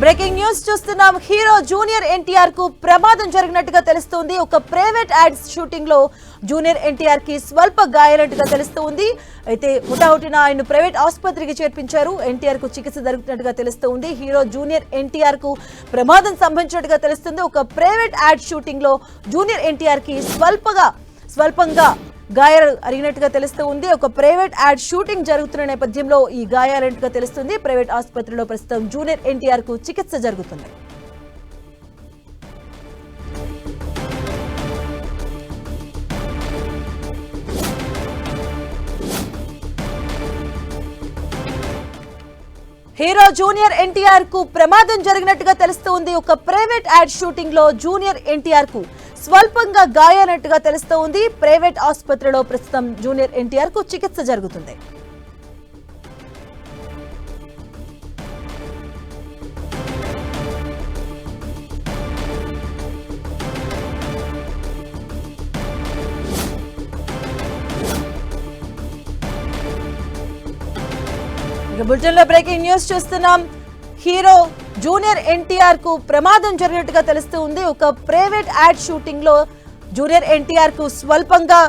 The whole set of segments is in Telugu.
బ్రేకింగ్ న్యూస్ చూస్తున్నాం. హీరో జూనియర్ ఎన్టీఆర్ కు ప్రమాదం జరిగినట్టుగా తెలుస్తోంది. ఒక ప్రైవేట్ యాడ్ షూటింగ్ లో జూనియర్ ఎన్టీఆర్ కి స్వల్ప గాయాలట్టుగా తెలుస్తోంది. అయితే హుటాహుటిన ఆయన ప్రైవేట్ ఆసుపత్రికి చేర్పించారు. ఎన్టీఆర్ కు చికిత్స జరుగుతున్నట్టుగా తెలుస్తోంది. హీరో జూనియర్ ఎన్టీఆర్ కు ప్రమాదం సంభవించినట్టుగా తెలుస్తుంది. ఒక ప్రైవేట్ యాడ్ షూటింగ్ లో జూనియర్ ఎన్టీఆర్ కి స్వల్పంగా గాయాలు అరిగినట్టుగా తెలుస్తూ ఉంది. ఒక ప్రైవేట్ యాడ్ షూటింగ్ జరుగుతున్న నేపథ్యంలో ఈ గాయాలట్టుగా తెలుస్తుంది. ప్రైవేట్ ఆసుపత్రిలో ప్రస్తుతం జూనియర్ ఎన్టీఆర్ కు చికిత్స జరుగుతుంది. హీరో జూనియర్ ఎన్టీఆర్ కు ప్రమాదం జరిగినట్టుగా తెలుస్తోంది. ఒక ప్రైవేట్ యాడ్ షూటింగ్ లో జూనియర్ ఎన్టీఆర్ కు స్వల్పంగా గాయాలట్టుగా తెలుస్తోంది. ప్రైవేట్ ఆసుపత్రిలో ప్రస్తుతం జూనియర్ ఎన్టీఆర్ కు చికిత్స జరుగుతుంది. బులెటిన్ లో బ్రేకింగ్ న్యూస్ చూస్తున్నాం. హీరో జూనియర్ ఎన్టీఆర్ కు ప్రమాదం జరిగినట్టుగా తెలుస్తుంది. ఒక ప్రైవేట్ యాడ్ షూటింగ్ లో జూనియర్ ఎన్టీఆర్ కు స్వల్పంగా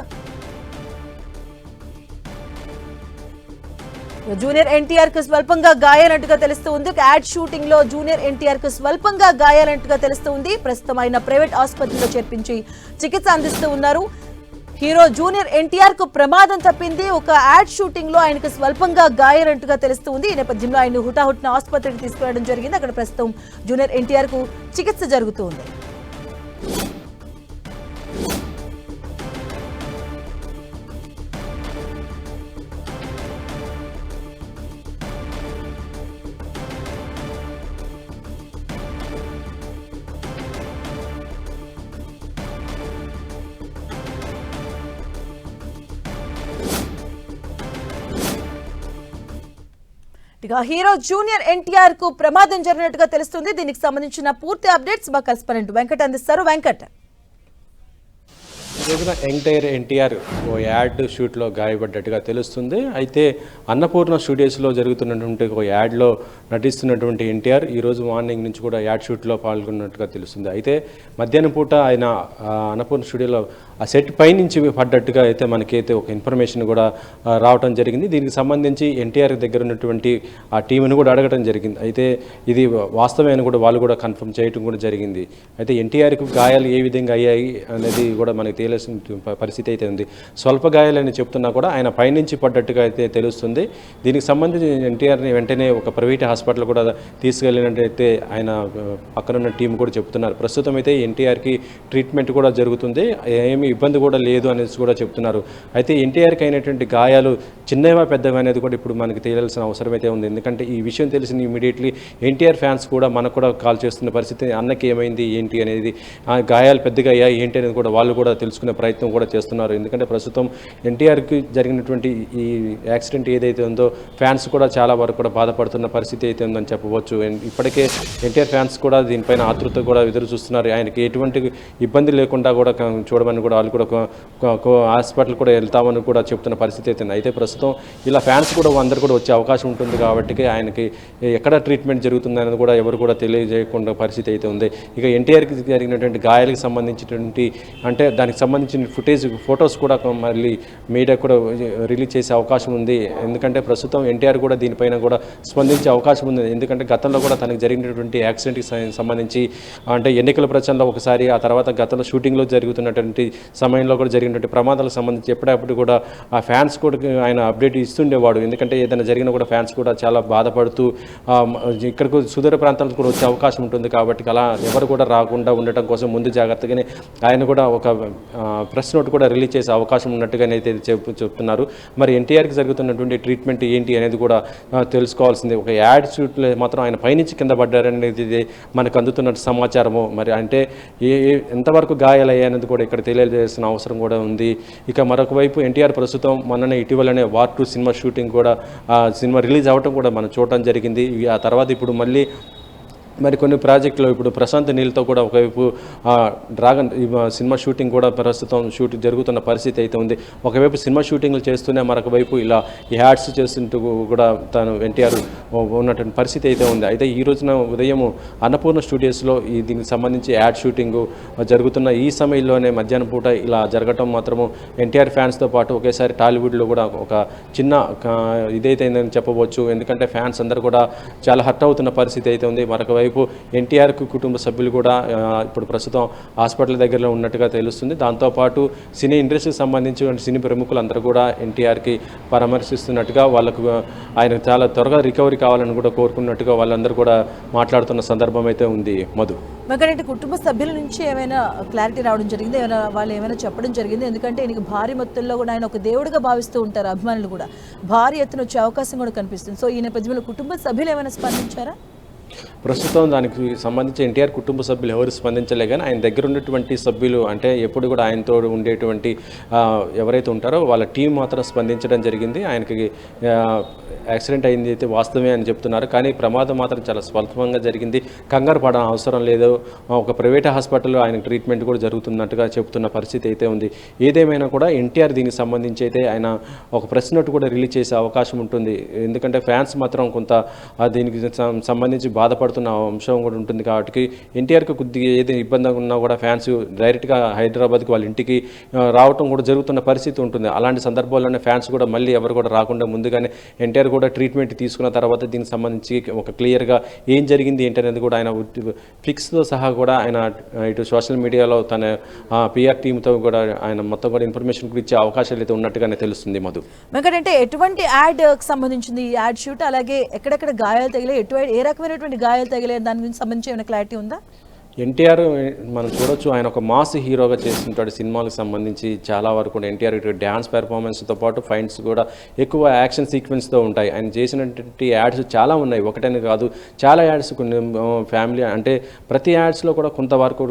గాయాలట్టుగా తెలుస్తుంది. ఒక యాడ్ షూటింగ్ లో జూనియర్ ఎన్టీఆర్ కు స్వల్పంగా గాయాలట్టుగా తెలుస్తుంది. ప్రస్తుతం ఆయన ప్రైవేట్ ఆసుపత్రిలో చేర్పించి చికిత్స అందిస్తూ ఉన్నారు. హీరో జూనియర్ ఎన్టీఆర్ కు ప్రమాదం తప్పింది. ఒక యాడ్ షూటింగ్ లో ఆయనకు స్వల్పంగా గాయాలంటుగా తెలుస్తుంది. ఈ నేపథ్యంలో ఆయన హుటాహుటిన ఆసుపత్రికి తీసుకురావడం జరిగింది. అక్కడ ప్రస్తుతం జూనియర్ ఎన్టీఆర్ కు చికిత్స జరుగుతుంది. హీరో జూనియర్ ఎన్టీఆర్ కు ప్రమాదం జరిగినట్టుగా తెలుస్తుంది. దీనికి సంబంధించిన పూర్తి అప్డేట్స్ మా కరెస్పాండెంట్ వెంకట్ అందిస్తారు. వెంకట్, ఎంటైర్ ఎన్టీఆర్ ఓ యాడ్ షూట్లో గాయపడ్డట్టుగా తెలుస్తుంది. అయితే అన్నపూర్ణ స్టూడియోస్లో జరుగుతున్నటువంటి ఒక యాడ్లో నటిస్తున్నటువంటి ఎన్టీఆర్ ఈరోజు మార్నింగ్ నుంచి కూడా యాడ్ షూట్లో పాల్గొన్నట్టుగా తెలుస్తుంది. అయితే మధ్యాహ్నం పూట ఆయన అన్నపూర్ణ స్టూడియోలో ఆ సెట్ పై నుంచి పడ్డట్టుగా అయితే మనకైతే ఒక ఇన్ఫర్మేషన్ కూడా రావడం జరిగింది. దీనికి సంబంధించి ఎన్టీఆర్ దగ్గర ఉన్నటువంటి ఆ టీంను కూడా అడగడం జరిగింది. అయితే ఇది వాస్తవమైన కూడా వాళ్ళు కూడా కన్ఫర్మ్ చేయడం కూడా జరిగింది. అయితే ఎన్టీఆర్కి గాయాలు ఏ విధంగా అయ్యాయి అనేది కూడా మనకు తెలిసిన పరిస్థితి అయితే ఉంది. స్వల్ప గాయాలని చెప్తున్నా కూడా ఆయన పైనుంచి పడ్డట్టుగా అయితే తెలుస్తుంది. దీనికి సంబంధించి ఎన్టీఆర్ని వెంటనే ఒక ప్రైవేట్ హాస్పిటల్ కూడా తీసుకెళ్ళినట్టయితే ఆయన పక్కనున్న టీం కూడా చెప్తున్నారు. ప్రస్తుతం అయితే ఎన్టీఆర్కి ట్రీట్మెంట్ కూడా జరుగుతుంది, ఏమీ ఇబ్బంది కూడా లేదు అనేసి కూడా చెప్తున్నారు. అయితే ఎన్టీఆర్కి అయినటువంటి గాయాలు చిన్నవా పెద్దవా అనేది కూడా ఇప్పుడు మనకి తెలియాల్సిన అవసరం అయితే ఉంది. ఎందుకంటే ఈ విషయం తెలిసిన ఇమీడియట్లీ ఎన్టీఆర్ ఫ్యాన్స్ కూడా మనకు కూడా కాల్ చేస్తున్న పరిస్థితి, అన్నకి ఏమైంది ఏంటి అనేది, గాయాలు పెద్దగా అయ్యాయి ఏంటి అనేది కూడా వాళ్ళు కూడా తెలుసుకునే ప్రయత్నం కూడా చేస్తున్నారు. ఎందుకంటే ప్రస్తుతం ఎన్టీఆర్కి జరిగినటువంటి ఈ యాక్సిడెంట్ ఏదైతే ఉందో ఫ్యాన్స్ కూడా చాలా వరకు కూడా బాధపడుతున్న పరిస్థితి అయితే ఉందని చెప్పవచ్చు. ఇప్పటికే ఎన్టీఆర్ ఫ్యాన్స్ కూడా దీనిపైన ఆతృత కూడా ఎదురు చూస్తున్నారు. ఆయనకి ఎటువంటి ఇబ్బంది లేకుండా కూడా చూడమని కూడా వాళ్ళు కూడా హాస్పిటల్ కూడా వెళ్తామని కూడా చెప్తున్న పరిస్థితి అయితే ఉంది. అయితే ప్రస్తుతం ఇలా ఫ్యాన్స్ కూడా అందరు కూడా వచ్చే అవకాశం ఉంటుంది కాబట్టి ఆయనకి ఎక్కడ ట్రీట్మెంట్ జరుగుతుంది అనేది కూడా ఎవరు కూడా తెలియజేయకుండా పరిస్థితి అయితే ఉంది. ఇక ఎన్టీఆర్కి జరిగినటువంటి గాయాలకు సంబంధించినటువంటి అంటే దానికి సంబంధించిన ఫొటోస్ కూడా మళ్ళీ మీడియా కూడా రిలీజ్ చేసే అవకాశం ఉంది. ఎందుకంటే ప్రస్తుతం ఎన్టీఆర్ కూడా దీనిపైన కూడా స్పందించే అవకాశం ఉంది. ఎందుకంటే గతంలో కూడా తనకు జరిగినటువంటి యాక్సిడెంట్కి సంబంధించి అంటే ఎన్నికల ప్రచారంలో ఒకసారి, ఆ తర్వాత గతంలో షూటింగ్లో జరుగుతున్నటువంటి సమయంలో కూడా జరిగినటువంటి ప్రమాదాలకు సంబంధించి ఎప్పుడప్పుడు కూడా ఆ ఫ్యాన్స్ కూడా ఆయన అప్డేట్ ఇస్తుండేవాడు. ఎందుకంటే ఏదైనా జరిగినా కూడా ఫ్యాన్స్ కూడా చాలా బాధపడుతూ ఇక్కడికి సుదూర ప్రాంతాలకు కూడా వచ్చే అవకాశం ఉంటుంది. కాబట్టి అలా ఎవరు కూడా రాకుండా ఉండటం కోసం ముందు జాగ్రత్తగానే ఆయన కూడా ఒక ప్రెస్ నోట్ కూడా రిలీజ్ చేసే అవకాశం ఉన్నట్టుగానే అయితే చెప్తున్నారు. మరి ఎన్టీఆర్కి జరుగుతున్నటువంటి ట్రీట్మెంట్ ఏంటి అనేది కూడా తెలుసుకోవాల్సింది. ఒక యాడ్ షూట్లో మాత్రం ఆయన పైనుంచి కింద పడ్డారనేది మనకు అందుతున్న సమాచారము. మరి అంటే ఎంతవరకు గాయాలయ్యాయనేది కూడా ఇక్కడ తెలియజేయాల్సిన అవసరం కూడా ఉంది. ఇక మరొక వైపు ఎన్టీఆర్ ప్రస్తుతం మొన్ననే ఇటీవలనే వార్ 2 సినిమా షూటింగ్ కూడా సినిమా రిలీజ్ అవ్వటం కూడా మనం చూడటం జరిగింది. ఆ తర్వాత ఇప్పుడు మళ్ళీ మరి కొన్ని ప్రాజెక్టులు ఇప్పుడు ప్రశాంత్ నీల్తో కూడా ఒకవైపు డ్రాగన్ సినిమా షూటింగ్ కూడా ప్రస్తుతం జరుగుతున్న పరిస్థితి అయితే ఉంది. ఒకవైపు సినిమా షూటింగ్లు చేస్తూనే మరొక వైపు ఇలా ఈ యాడ్స్ చేస్తుంటూ కూడా తను ఎన్టీఆర్ ఉన్నటువంటి పరిస్థితి అయితే ఉంది. అయితే ఈ రోజున ఉదయం అన్నపూర్ణ స్టూడియోస్లో దీనికి సంబంధించి యాడ్ షూటింగ్ జరుగుతున్న ఈ సమయంలోనే మధ్యాహ్నం పూట ఇలా జరగటం మాత్రము ఎన్టీఆర్ ఫ్యాన్స్తో పాటు ఒకేసారి టాలీవుడ్లో కూడా ఒక చిన్న ఇదైతేందని చెప్పవచ్చు. ఎందుకంటే ఫ్యాన్స్ అందరూ కూడా చాలా హర్ట్ అవుతున్న పరిస్థితి అయితే ఉంది. మరొక వైపు ఎన్టీఆర్కు కుటుంబ సభ్యులు కూడా ఇప్పుడు ప్రస్తుతం హాస్పిటల్ దగ్గరలో ఉన్నట్టుగా తెలుస్తుంది. దాంతోపాటు సినీ ఇండస్ట్రీకి సంబంధించిన సినీ ప్రముఖులందరూ కూడా ఎన్టీఆర్కి పరామర్శిస్తున్నట్టుగా వాళ్ళకు ఆయన చాలా త్వరగా రికవరీ కావాలని కూడా కోరుకున్నట్టుగా వాళ్ళందరూ కూడా మాట్లాడుతున్న సందర్భం అయితే ఉంది. మధు, వెంకటరెడ్డి కుటుంబ సభ్యుల నుంచి ఏమైనా క్లారిటీ రావడం జరిగింది? వాళ్ళు ఏమైనా చెప్పడం జరిగింది? ఎందుకంటే ఈయనకి భారీ మొత్తంలో కూడా ఆయన ఒక దేవుడిగా భావిస్తూ ఉంటారు అభిమానులు కూడా, భారీ ఎత్తున వచ్చే అవకాశం కూడా కనిపిస్తుంది. సో ఈ నేపథ్యంలో కుటుంబ సభ్యులు ఏమైనా స్పందించారా? ప్రస్తుతం దానికి సంబంధించి ఎన్టీఆర్ కుటుంబ సభ్యులు ఎవరు స్పందించలే, కానీ ఆయన దగ్గర ఉన్నటువంటి సభ్యులు అంటే ఎప్పుడు కూడా ఆయనతో ఉండేటువంటి ఎవరైతే ఉంటారో వాళ్ళ టీం మాత్రం స్పందించడం జరిగింది. ఆయనకి యాక్సిడెంట్ అయింది అయితే వాస్తవమే అని చెప్తున్నారు, కానీ ప్రమాదం మాత్రం చాలా స్వల్పంగా జరిగింది, కంగారు పడడం అవసరం లేదు, ఒక ప్రైవేట్ హాస్పిటల్లో ఆయన ట్రీట్మెంట్ కూడా జరుగుతున్నట్టుగా చెబుతున్న పరిస్థితి అయితే ఉంది. ఏదేమైనా కూడా ఎన్టీఆర్ దీనికి సంబంధించి అయితే ఆయన ఒక ప్రెస్ నోట్ కూడా రిలీజ్ చేసే అవకాశం ఉంటుంది. ఎందుకంటే ఫ్యాన్స్ మాత్రం కొంత దీనికి సంబంధించి బాధపడుతున్న అంశం కూడా ఉంటుంది. కాబట్టి ఎన్టీఆర్కి కొద్దిగా ఏది ఇబ్బంది ఉన్నా కూడా ఫ్యాన్స్ డైరెక్ట్గా హైదరాబాద్కి వాళ్ళ ఇంటికి రావటం కూడా జరుగుతున్న పరిస్థితి ఉంటుంది. అలాంటి సందర్భాల్లోనే ఫ్యాన్స్ కూడా మళ్ళీ ఎవరు కూడా రాకుండా ముందుగానే ఎన్టీఆర్ కూడా ట్రీట్మెంట్ తీసుకున్న తర్వాత దీనికి సంబంధించి ఒక క్లియర్గా ఏం జరిగింది ఏంటనేది కూడా ఆయన ఫిక్స్తో సహా కూడా ఆయన ఇటు సోషల్ మీడియాలో తన పిఆర్ టీంతో కూడా ఆయన మొత్తం కూడా ఇన్ఫర్మేషన్ కూడా ఇచ్చే అవకాశాలు అయితే ఉన్నట్టుగానే తెలుస్తుంది. మధు, వెంకటంటే ఎటువంటి యాడ్ సంబంధించింది ఈ యాడ్ షూట్, అలాగే ఎక్కడెక్కడ గాయాలు తగిలే, ఏ రకమైనటువంటి గాయాలు తగిలే, దాని గురించి సంబంధించి ఏమైనా క్లారిటీ ఉందా? ఎన్టీఆర్ మనం చూడొచ్చు, ఆయన ఒక మాస్ హీరోగా చేస్తుంటాడు. సినిమాలకు సంబంధించి చాలా వరకు కూడా ఎన్టీఆర్ డ్యాన్స్ పెర్ఫార్మెన్స్తో పాటు ఫైట్స్ కూడా ఎక్కువ యాక్షన్ సీక్వెన్స్తో ఉంటాయి. ఆయన చేసినటువంటి యాడ్స్ చాలా ఉన్నాయి, ఒకటని కాదు, చాలా యాడ్స్. కొన్ని ఫ్యామిలీ అంటే ప్రతి యాడ్స్లో కూడా కొంతవరకు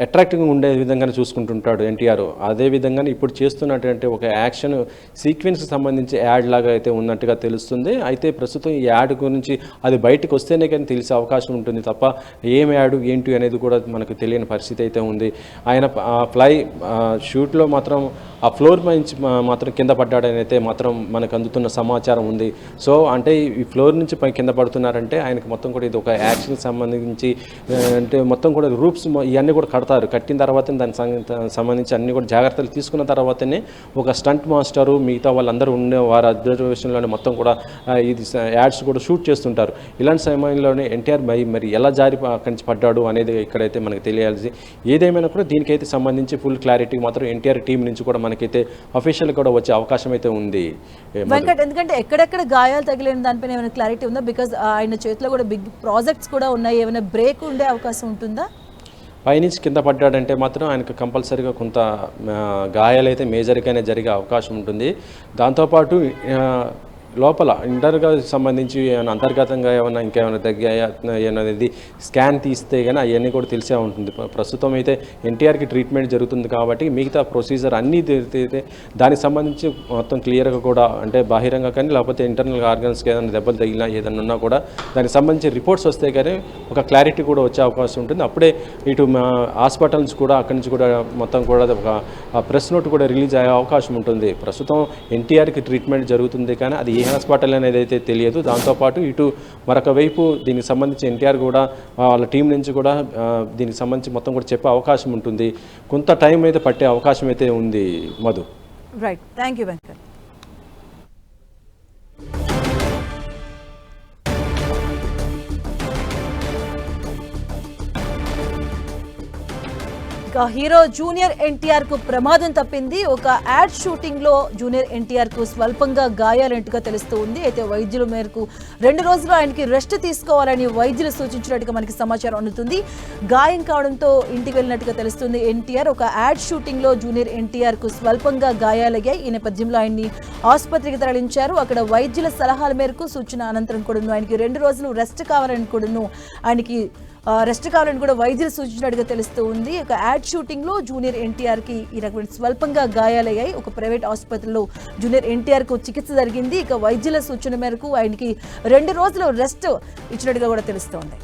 అట్రాక్టివ్గా ఉండే విధంగానే చూసుకుంటుంటాడు ఎన్టీఆర్. అదేవిధంగా ఇప్పుడు చేస్తున్నటువంటి ఒక యాక్షన్ సీక్వెన్స్కి సంబంధించి యాడ్ లాగా అయితే ఉన్నట్టుగా తెలుస్తుంది. అయితే ప్రస్తుతం ఈ యాడ్ గురించి అది బయటకు వస్తేనే కానీ తెలిసే అవకాశం ఉంటుంది తప్ప ఏం యాడ్ ఏంటి అనేది కూడా మనకు తెలియని పరిస్థితి అయితే ఉంది. ఆయన షూట్లో మాత్రం ఆ ఫ్లోర్ నుంచి మాత్రం కింద పడ్డాడని అయితే మాత్రం మనకు అందుతున్న సమాచారం ఉంది. సో అంటే ఈ ఫ్లోర్ నుంచి కింద పడుతున్నారంటే ఆయనకు మొత్తం కూడా ఇది ఒక యాక్షన్కి సంబంధించి అంటే మొత్తం కూడా రూప్స్ ఇవన్నీ కూడా కడతారు. కట్టిన తర్వాత దానికి సంబంధించి అన్ని కూడా జాగ్రత్తలు తీసుకున్న తర్వాతనే ఒక స్టంట్ మాస్టరు మిగతా వాళ్ళందరూ ఉండే వారి అబ్జర్వేషన్లోనే మొత్తం కూడా ఇది యాడ్స్ కూడా షూట్ చేస్తుంటారు. ఇలాంటి సమయంలోనే ఎన్టీఆర్ మరి ఎలా జారి అక్కడి నుంచి పడ్డాడు అనేది ఇక్కడైతే మనకు తెలియాల్సి. ఏదేమైనా కూడా దీనికైతే సంబంధించి ఫుల్ క్లారిటీ మాత్రం ఎన్టీఆర్ టీం నుంచి కూడా మనకైతే అఫీషియల్ కూడా వచ్చే అవకాశం అయితే ఉంది. వెంకట్, ఎందుకంటే ఎక్కడెక్కడ గాయాలు తగిలిన దానిపైన ఏమైనా క్లారిటీ ఉందా? బికాజ్ ఆయన చేతిలో కూడా బిగ్ ప్రాజెక్ట్స్ కూడా ఉన్నాయి, ఏమైనా బ్రేక్ ఉండే అవకాశం ఉంటుందా? పైనుంచి కింద పడ్డాడంటే మాత్రం ఆయనకు కంపల్సరీగా కొంత గాయాలైతే మేజర్గానే జరిగే అవకాశం ఉంటుంది. దాంతోపాటు లోపల ఇంటర్గా సంబంధించి ఏమైనా అంతర్గతంగా ఏమైనా ఇంకేమైనా తగ్గాయా అనేది స్కాన్ తీస్తే కానీ అవన్నీ కూడా తెలిసే ఉంటుంది. ప్రస్తుతం అయితే ఎన్టీఆర్కి ట్రీట్మెంట్ జరుగుతుంది కాబట్టి మిగతా ప్రొసీజర్ అన్నీ దానికి సంబంధించి మొత్తం క్లియర్గా కూడా అంటే బాహిరంగా కానీ లేకపోతే ఇంటర్నల్ ఆర్గన్స్కి ఏదైనా దెబ్బలు తగిలినా ఏదైనా ఉన్నా కూడా దానికి సంబంధించి రిపోర్ట్స్ వస్తే కానీ ఒక క్లారిటీ కూడా వచ్చే అవకాశం ఉంటుంది. అప్పుడే ఇటు హాస్పిటల్స్ కూడా అక్కడి నుంచి కూడా మొత్తం కూడా ఒక ప్రెస్ నోట్ కూడా రిలీజ్ అయ్యే అవకాశం ఉంటుంది. ప్రస్తుతం ఎన్టీఆర్కి ట్రీట్మెంట్ జరుగుతుంది కానీ అది ఏ హాస్పిటల్ అనేది అయితే తెలియదు. దాంతోపాటు ఇటు మరొక వైపు దీనికి సంబంధించి ఎన్టీఆర్ కూడా వాళ్ళ టీం నుంచి కూడా దీనికి సంబంధించి మొత్తం కూడా చెప్పే అవకాశం ఉంటుంది. కొంత టైం అయితే పట్టే అవకాశం అయితే ఉంది. Madhu, right, thank you Venkat. Hero junior NTR కు ప్రమాదం తప్పింది. ఒక యాడ్ షూటింగ్ లో జూనియర్ ఎన్టీఆర్ కు స్వల్పంగా గాయాలంటుగా తెలుస్తూ ఉంది. అయితే వైద్యుల మేరకు 2 రోజులు ఆయనకి రెస్ట్ తీసుకోవాలని వైద్యులు సూచించినట్టుగా మనకి సమాచారం అందుతుంది. గాయం కావడంతో ఇంటికి వెళ్ళినట్టుగా తెలుస్తుంది. ఎన్టీఆర్ ఒక యాడ్ షూటింగ్ లో జూనియర్ ఎన్టీఆర్ కు స్వల్పంగా గాయాలయ్యాయి. ఈ నేపథ్యంలో ఆయన్ని ఆసుపత్రికి తరలించారు. అక్కడ వైద్యుల సలహాల మేరకు సూచన అనంతరం కూడా ఆయనకి 2 రోజులు రెస్ట్ కావాలని కూడా ఆయనకి రెస్ట్ కావాలని కూడా వైద్యులు సూచించినట్టుగా తెలుస్తూ ఉంది. ఒక యాడ్ షూటింగ్ లో జూనియర్ ఎన్టీఆర్ కి ఈ రకమైన స్వల్పంగా గాయాలయ్యాయి. ఒక ప్రైవేట్ ఆసుపత్రిలో జూనియర్ ఎన్టీఆర్ కు చికిత్స జరిగింది. ఇక వైద్యుల సూచన మేరకు ఆయనకి 2 రోజులు రెస్ట్ ఇచ్చినట్టుగా కూడా తెలుస్తోంది.